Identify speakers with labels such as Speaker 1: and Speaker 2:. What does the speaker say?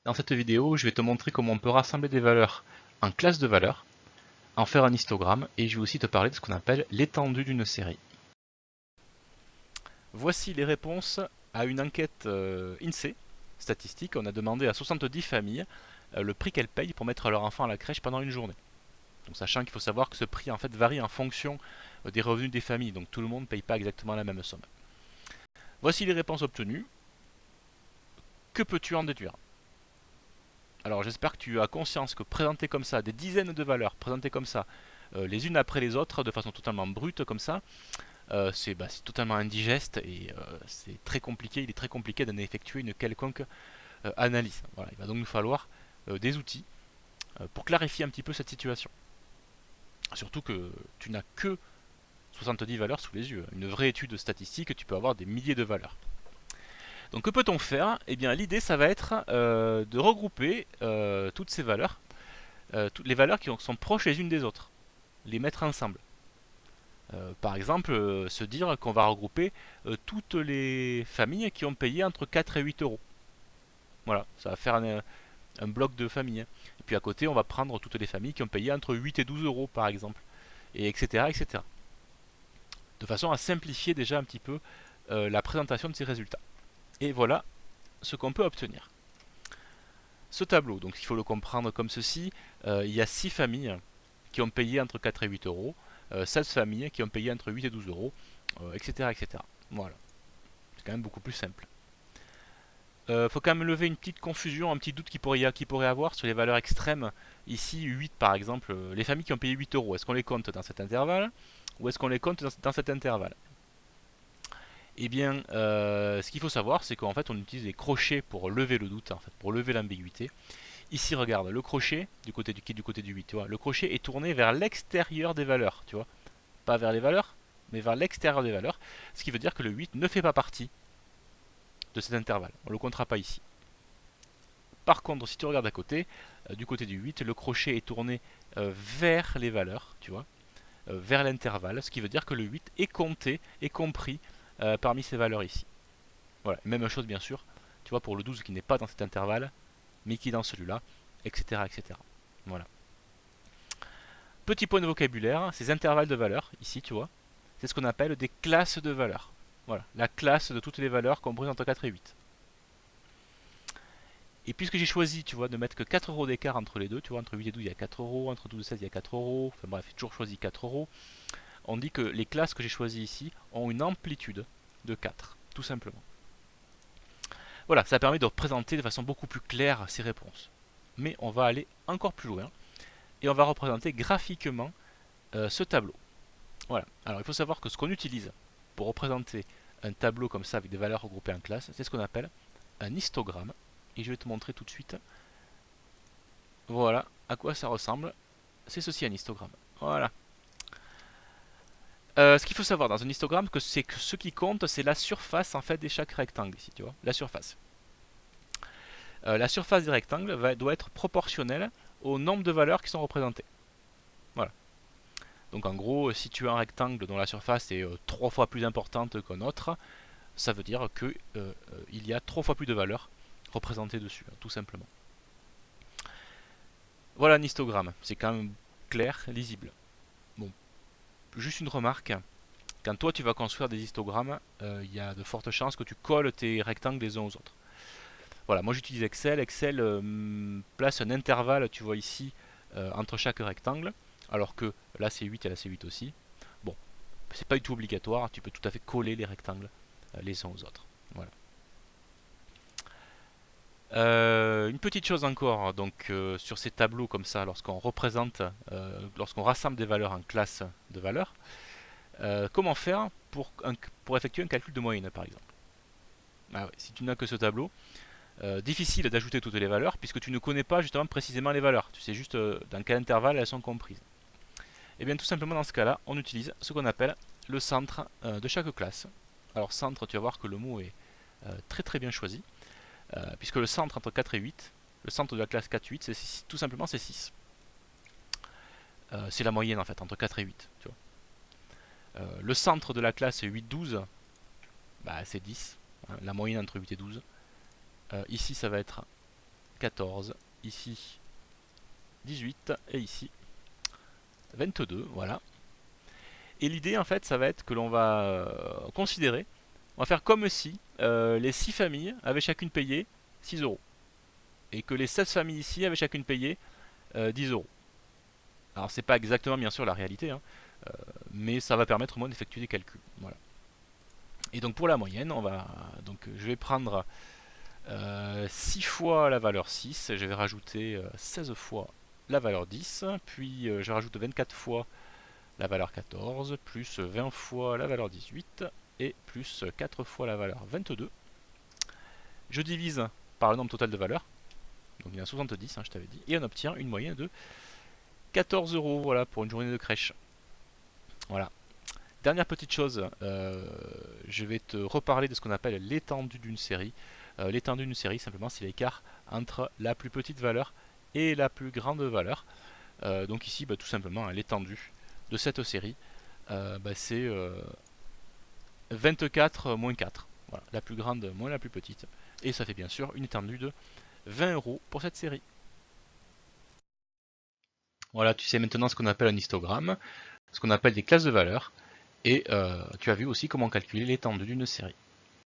Speaker 1: Dans cette vidéo, je vais te montrer comment on peut rassembler des valeurs en classe de valeurs, en faire un histogramme, et je vais aussi te parler de ce qu'on appelle l'étendue d'une série. Voici les réponses à une enquête INSEE statistique. On a demandé à 70 familles le prix qu'elles payent pour mettre leur enfant à la crèche pendant une journée. Donc, sachant qu'il faut savoir que ce prix en fait varie en fonction des revenus des familles, donc tout le monde ne paye pas exactement la même somme. Voici les réponses obtenues. Que peux-tu en déduire? Alors j'espère que tu as conscience que présenter comme ça des dizaines de valeurs, présentées comme ça, les unes après les autres, de façon totalement brute comme ça, c'est totalement indigeste et c'est très compliqué. Il est très compliqué d'en effectuer une quelconque analyse. Voilà, il va donc nous falloir des outils pour clarifier un petit peu cette situation. Surtout que tu n'as que 70 valeurs sous les yeux. Une vraie étude statistique, tu peux avoir des milliers de valeurs. Donc que peut-on faire? Eh bien l'idée ça va être de regrouper toutes ces valeurs, toutes les valeurs qui sont proches les unes des autres, les mettre ensemble. Par exemple, se dire qu'on va regrouper toutes les familles qui ont payé entre 4 et 8 euros. Voilà, ça va faire un bloc de familles. Et puis à côté, on va prendre toutes les familles qui ont payé entre 8 et 12 euros, par exemple. Et etc. etc. De façon à simplifier déjà un petit peu la présentation de ces résultats. Et voilà ce qu'on peut obtenir. Ce tableau, donc il faut le comprendre comme ceci, il y a 6 familles qui ont payé entre 4 et 8 euros, 16 familles qui ont payé entre 8 et 12 euros, etc., etc. Voilà, c'est quand même beaucoup plus simple. Faut quand même lever une petite confusion, un petit doute qu'il pourrait avoir sur les valeurs extrêmes. Ici, 8 par exemple, les familles qui ont payé 8 euros, est-ce qu'on les compte dans cet intervalle ou est-ce qu'on les compte dans cet intervalle? Eh bien, ce qu'il faut savoir, c'est qu'en fait, on utilise des crochets pour lever le doute, en fait, pour lever l'ambiguïté. Ici, regarde, le crochet, qui est du côté du 8, tu vois, le crochet est tourné vers l'extérieur des valeurs, tu vois. Pas vers les valeurs, mais vers l'extérieur des valeurs. Ce qui veut dire que le 8 ne fait pas partie de cet intervalle. On ne le comptera pas ici. Par contre, si tu regardes à côté, du côté du 8, le crochet est tourné vers les valeurs, tu vois, vers l'intervalle, ce qui veut dire que le 8 est compté, est compris parmi ces valeurs ici. Voilà, même chose bien sûr, tu vois, pour le 12 qui n'est pas dans cet intervalle, mais qui est dans celui-là, etc., etc. Voilà. Petit point de vocabulaire, ces intervalles de valeurs, ici tu vois, c'est ce qu'on appelle des classes de valeurs. Voilà, la classe de toutes les valeurs comprises entre 4 et 8. Et puisque j'ai choisi, tu vois, de mettre que 4 euros d'écart entre les deux, tu vois, entre 8 et 12 il y a 4 euros, entre 12 et 16 il y a 4 euros, enfin bref, j'ai toujours choisi 4 euros, on dit que les classes que j'ai choisies ici ont une amplitude de 4, tout simplement. Voilà, ça permet de représenter de façon beaucoup plus claire ces réponses. Mais on va aller encore plus loin et on va représenter graphiquement ce tableau. Voilà. Alors il faut savoir que ce qu'on utilise pour représenter un tableau comme ça avec des valeurs regroupées en classes, c'est ce qu'on appelle un histogramme. Et je vais te montrer tout de suite. Voilà à quoi ça ressemble. C'est ceci un histogramme. Voilà. Ce qu'il faut savoir dans un histogramme, c'est que ce qui compte, c'est la surface en fait de chaque rectangle ici, tu vois, la surface. La surface des rectangles doit être proportionnelle au nombre de valeurs qui sont représentées. Voilà. Donc en gros, si tu as un rectangle dont la surface est 3 fois plus importante qu'un autre, ça veut dire qu'il y a 3 fois plus de valeurs représentées dessus, tout simplement. Voilà un histogramme, c'est quand même clair, lisible. Bon, juste une remarque, quand toi tu vas construire des histogrammes, il y a de fortes chances que tu colles tes rectangles les uns aux autres. Voilà, moi j'utilise Excel. Excel place un intervalle, tu vois ici, entre chaque rectangle, alors que là c'est 8 et là c'est 8 aussi. Bon, c'est pas du tout obligatoire, tu peux tout à fait coller les rectangles les uns aux autres. Voilà. Une petite chose encore, donc sur ces tableaux comme ça, lorsqu'on représente, lorsqu'on rassemble des valeurs en classes de valeurs, comment faire pour effectuer un calcul de moyenne par exemple? Ah ouais, si tu n'as que ce tableau, difficile d'ajouter toutes les valeurs puisque tu ne connais pas justement précisément les valeurs. Tu sais juste dans quel intervalle elles sont comprises. Et bien tout simplement dans ce cas-là, on utilise ce qu'on appelle le centre de chaque classe. Alors centre, tu vas voir que le mot est très très bien choisi, puisque le centre entre 4 et 8, le centre de la classe 4-8, tout simplement c'est 6. C'est la moyenne en fait entre 4 et 8. Tu vois. Le centre de la classe 8-12, c'est 10. Hein, la moyenne entre 8 et 12. Ici ça va être 14, ici 18 et ici 22, voilà. Et l'idée en fait ça va être que l'on va considérer, on va faire comme si les 6 familles avaient chacune payé 6 euros. Et que les 16 familles ici avaient chacune payé 10 euros. Alors c'est pas exactement bien sûr la réalité, hein, mais ça va permettre au moins d'effectuer des calculs. Voilà. Et donc pour la moyenne, je vais prendre 6 fois la valeur 6, je vais rajouter 16 fois la valeur 10, puis je rajoute 24 fois la valeur 14, plus 20 fois la valeur 18, et plus 4 fois la valeur 22. Je divise par le nombre total de valeurs, donc il y en a 70, hein, je t'avais dit, et on obtient une moyenne de 14 euros, voilà, pour une journée de crèche. Voilà. Dernière petite chose, je vais te reparler de ce qu'on appelle l'étendue d'une série. L'étendue d'une série, simplement, c'est l'écart entre la plus petite valeur et la plus grande valeur. Donc ici, tout simplement, l'étendue de cette série, c'est 24 moins 4. Voilà, la plus grande moins la plus petite. Et ça fait bien sûr une étendue de 20 euros pour cette série. Voilà, tu sais maintenant ce qu'on appelle un histogramme, ce qu'on appelle des classes de valeurs, et tu as vu aussi comment calculer l'étendue d'une série.